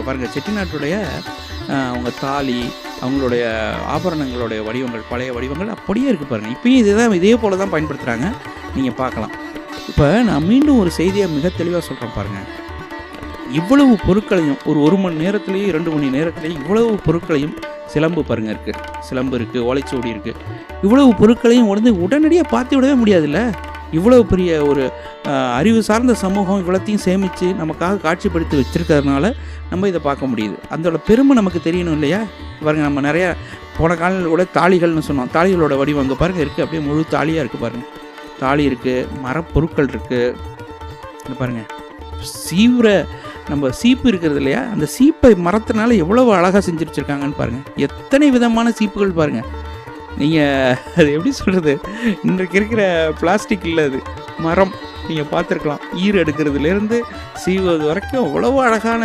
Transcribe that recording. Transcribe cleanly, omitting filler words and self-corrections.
பாருங்கள், செட்டிநாட்டுடைய அவங்க தாலி, அவங்களுடைய ஆபரணங்களுடைய வடிவங்கள், பழைய வடிவங்கள் அப்படியே இருக்குது பாருங்கள். இப்பயும் இதே போல் தான் பயன்படுத்துகிறாங்க, நீங்கள் பார்க்கலாம். இப்போ நான் மீண்டும் ஒரு செய்தியை மிக தெளிவாக சொல்கிறேன் பாருங்கள். இவ்வளவு பொருட்களையும் ஒரு மணி நேரத்துலேயும் 2 மணி நேரத்துலேயும் இவ்வளவு பொருட்களையும், சிலம்பு பாருங்கள் இருக்குது, சிலம்பு இருக்குது, ஓலைச்சுவடி இருக்குது, இவ்வளவு பொருட்களையும் உடனடியாக பார்த்து விடவே முடியாதுல்ல. இவ்வளவு பெரிய ஒரு அறிவு சார்ந்த சமூகம் இவ்வளோத்தையும் சேமித்து நமக்காக காட்சிப்படுத்தி வச்சுருக்கிறதுனால நம்ம இதை பார்க்க முடியுது. அதோட பெருமை நமக்கு தெரியணும் இல்லையா? பாருங்கள், நம்ம நிறையா போன காலங்களில் கூட தாலிகள்னு சொன்னோம். தாலிகளோட வடிவம் அங்கே பாருங்கள் இருக்குது, அப்படியே முழு தாலியாக இருக்குது பாருங்கள். தாலி இருக்குது, மரப்பொருட்கள் இருக்குது. இங்கே பாருங்கள், நம்ம சீப்பு இருக்கிறது இல்லையா, அந்த சீப்பை மரத்தினால எவ்வளோ அழகாக செஞ்சு வச்சுருக்காங்கன்னு பாருங்கள். எத்தனை விதமான சீப்புகள் பாருங்கள். நீங்கள் அது எப்படி சொல்கிறது, இன்றைக்கு இருக்கிற பிளாஸ்டிக் இல்லை, அது மரம். நீங்கள் பார்த்துருக்கலாம், ஈர் எடுக்கிறதுலேருந்து சீவது வரைக்கும் அவ்வளோ அழகான